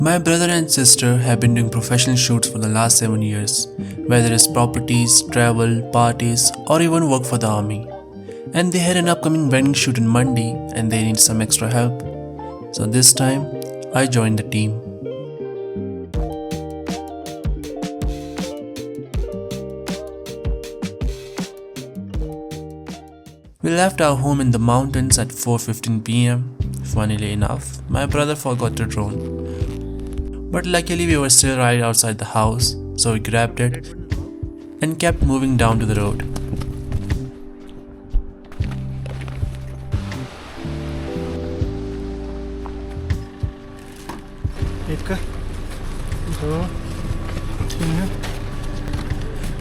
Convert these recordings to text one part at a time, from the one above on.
My brother and sister have been doing professional shoots for the last 7 years, whether it's properties, travel, parties, or even work for the army. And they had an upcoming wedding shoot in Mandi and they need some extra help. So this time, I joined the team. We left our home in the mountains at 4:15 pm. Funnily enough, my brother forgot the drone. But luckily we were still right outside the house, so we grabbed it and kept moving down to the road.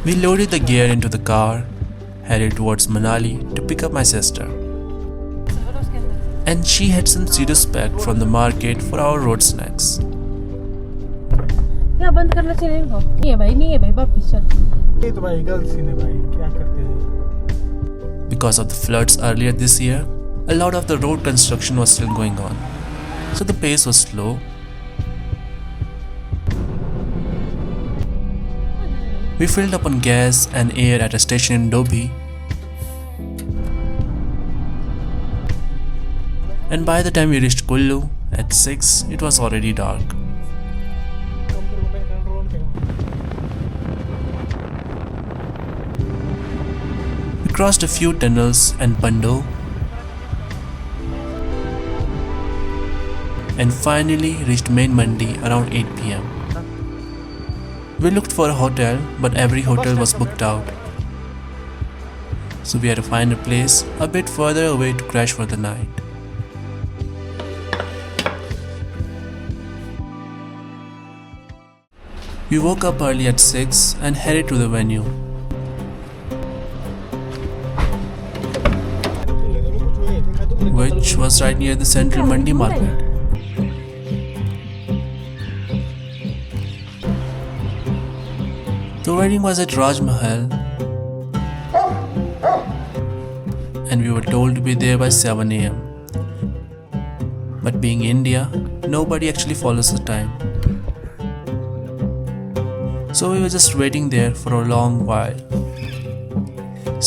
We loaded the gear into the car, headed towards Manali to pick up my sister. And she had some serious packed from the market for our road snacks. बंद करना चाहिए इनको। नहीं है भाई वापस चल। ये तो भाई गलत सीन है भाई, क्या करते हैं? Because of the floods earlier this year, a lot of the road construction was still going on, so the pace was slow. We filled up on gas and air at a station in Dobhi, and by the time we reached Kullu at 6, it was already dark. We crossed a few tunnels and Pando, and finally reached main Mandi around 8 pm. We looked for a hotel, but every hotel was booked out. So we had to find a place a bit further away to crash for the night. We woke up early at 6 and headed to the venue. Which was right near the central Mandi market. The wedding was at Raj Mahal and we were told to be there by 7 am. But being India, nobody actually follows the time. So we were just waiting there for a long while.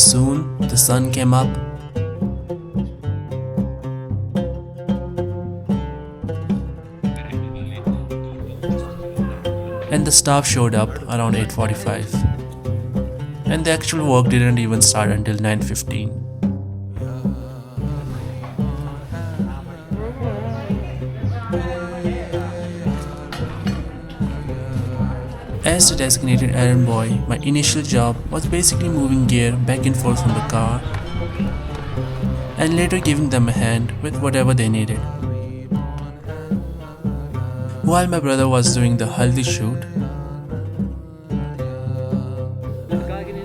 Soon the sun came up and the staff showed up around 8:45, and the actual work didn't even start until 9:15. As the designated errand boy, my initial job was basically moving gear back and forth from the car and later giving them a hand with whatever they needed. While my brother was doing the haldi shoot,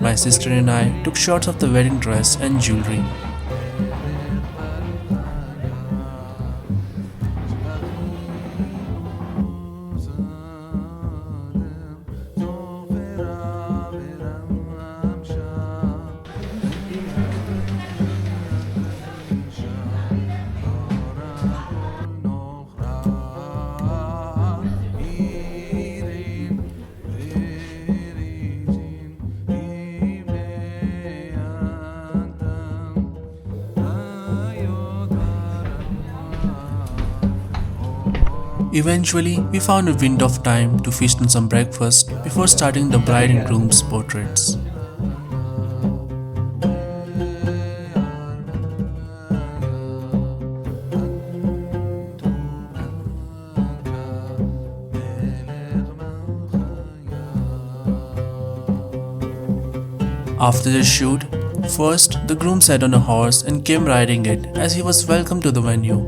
my sister and I took shots of the wedding dress and jewelry. Eventually, we found a window of time to feast on some breakfast before starting the bride and groom's portraits. After the shoot, first the groom sat on a horse and came riding it as he was welcomed to the venue.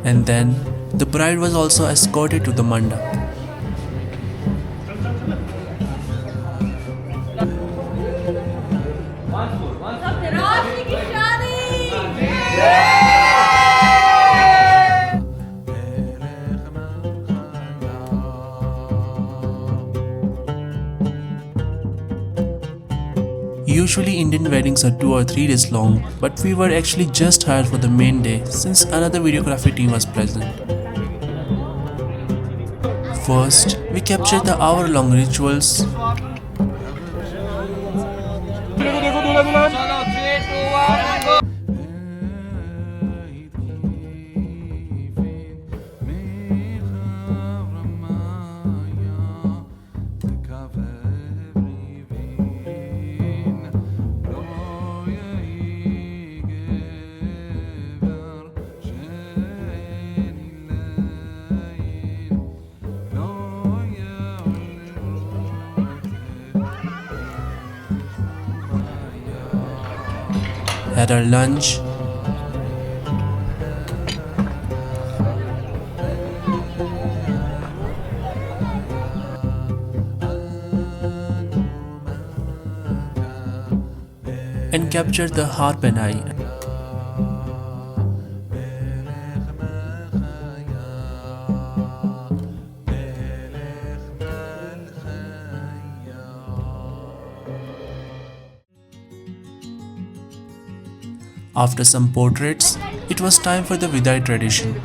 And then the bride was also escorted to the mandap. Usually Indian weddings are 2 or 3 days long, but we were actually just hired for the main day since another videography team was present. First, we captured the hour-long rituals. Had our lunch, and captured the harp and I. After some portraits, it was time for the Vidai tradition.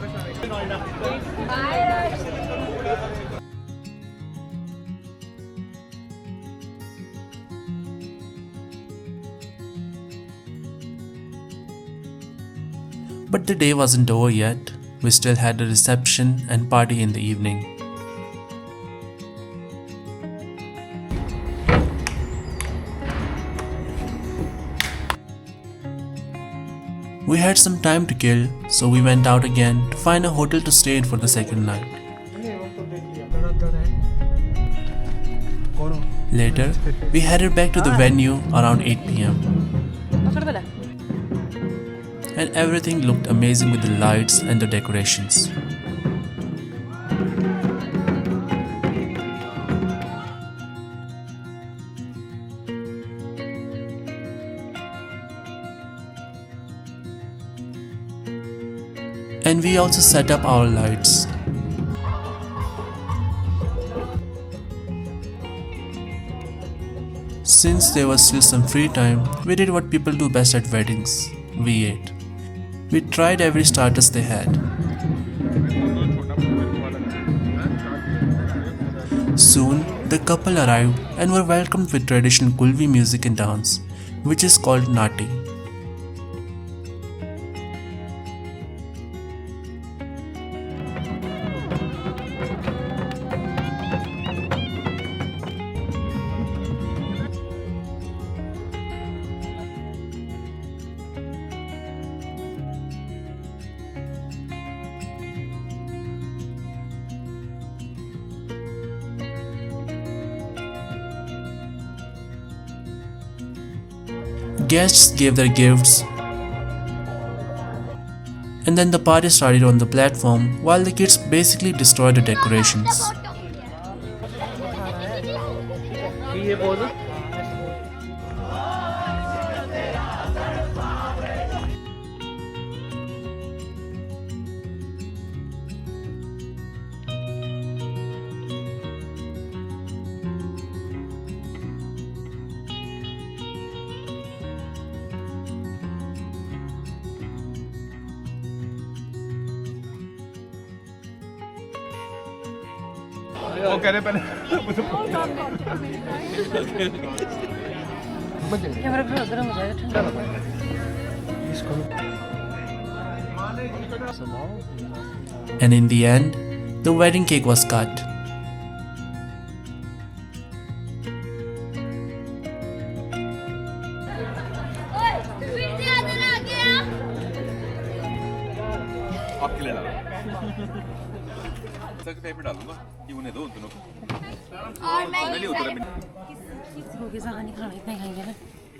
But the day wasn't over yet. We still had a reception and party in the evening. We had some time to kill, so we went out again to find a hotel to stay in for the second night. Later, we headed back to the venue around 8 p.m. And everything looked amazing with the lights and the decorations. And we also set up our lights. Since there was still some free time, we did what people do best at weddings. We ate. We tried every starters they had. Soon, the couple arrived and were welcomed with traditional Kulvi music and dance, which is called Nati. Guests gave their gifts, and then the party started on the platform while the kids basically destroyed the decorations. And in the end, the wedding cake was cut.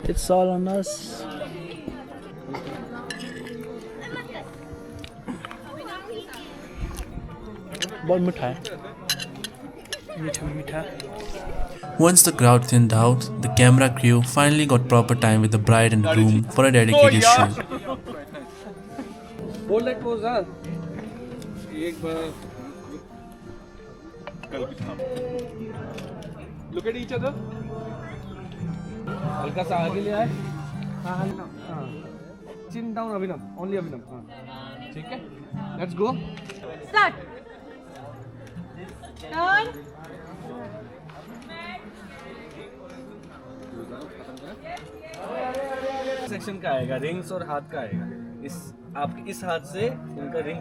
It's all on us. बहुत मीठा है मीठा Once the crowd thinned out, the camera crew finally got proper time with the bride and groom for a dedicated shoot. Hold that pose, huh? Look at each other. हल्का सा आगे ले आए. हाँ. Chin down Abhinav. Only Abhinav. हाँ. ठीक है. Let's go. Start. Turn. Section का आएगा, रिंग्स और हाथ का आएगा. इस आपके इस हाथ से इनका रिंग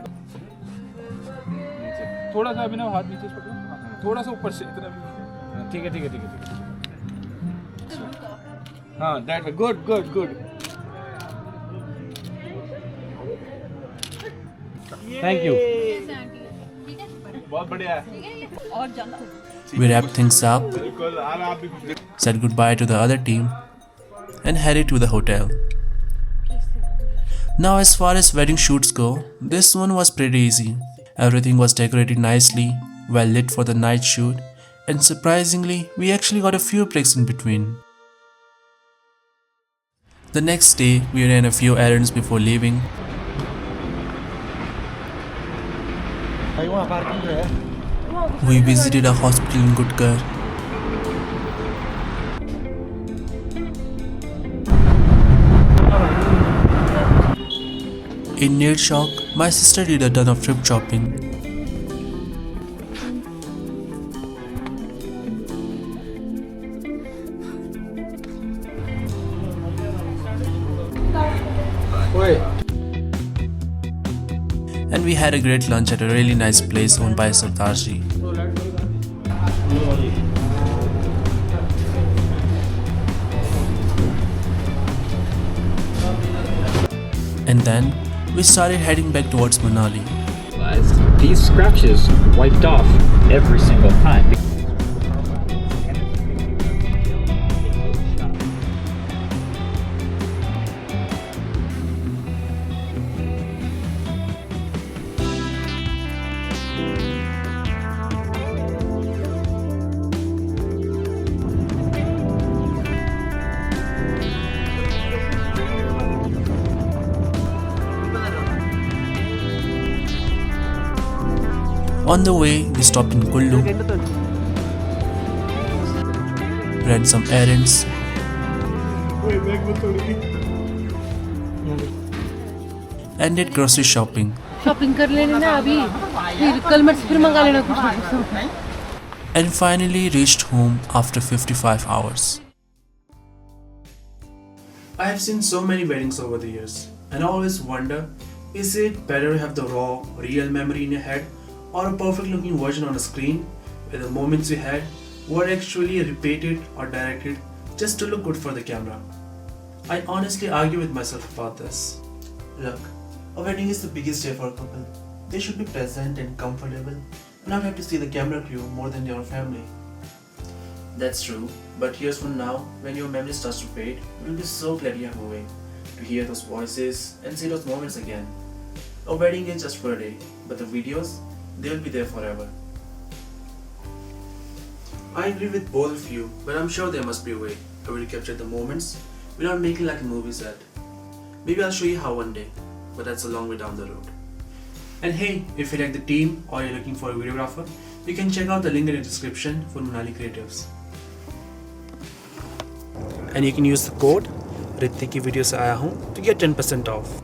थोड़ा सा अभिनव हाथ नीचे पकड़ो. हाँ, थोड़ा सा ऊपर से इतना भी. ठीक है. हाँ, that way. Good. Thank you. बहुत बढ़िया है. और ज्यादा. We wrapped things up, said goodbye to the other team, and headed to the hotel. Now, as far as wedding shoots go, this one was pretty easy. Everything was decorated nicely, well lit for the night shoot, and surprisingly, we actually got a few breaks in between. The next day, we ran a few errands before leaving. We visited a hospital in Gutkar. In near Chowk, my sister did a ton of thrift shopping. And we had a great lunch at a really nice place owned by Sardarji. And then we started heading back towards Manali. These scratches wiped off every single time. On the way, we stopped in Kullu, ran some errands, and did grocery shopping. Shopping कर लेने ना अभी, फिर कल मेरे से फिर मंगा लेना कुछ ना कुछ. And finally reached home after 55 hours. I have seen so many weddings over the years, and I always wonder, is it better to have the raw, real memory in your head, or a perfect looking version on a screen where the moments you had were actually repeated or directed just to look good for the camera? I honestly argue with myself about this. Look, a wedding is the biggest day for a couple. They should be present and comfortable and not have to see the camera crew more than your family. That's true, but here's one now, when your memory starts to fade, you'll be so glad you're moving, to hear those voices and see those moments again. A wedding is just for a day, but the videos, they'll be there forever. I agree with both of you, but I'm sure there must be a way to capture the moments without making like a movie set. Maybe I'll show you how one day, but that's a long way down the road. And hey, if you like the team or you're looking for a videographer, you can check out the link in the description for Manali Creatives. And you can use the code Ritik ki video se aaya hoon to get 10% off.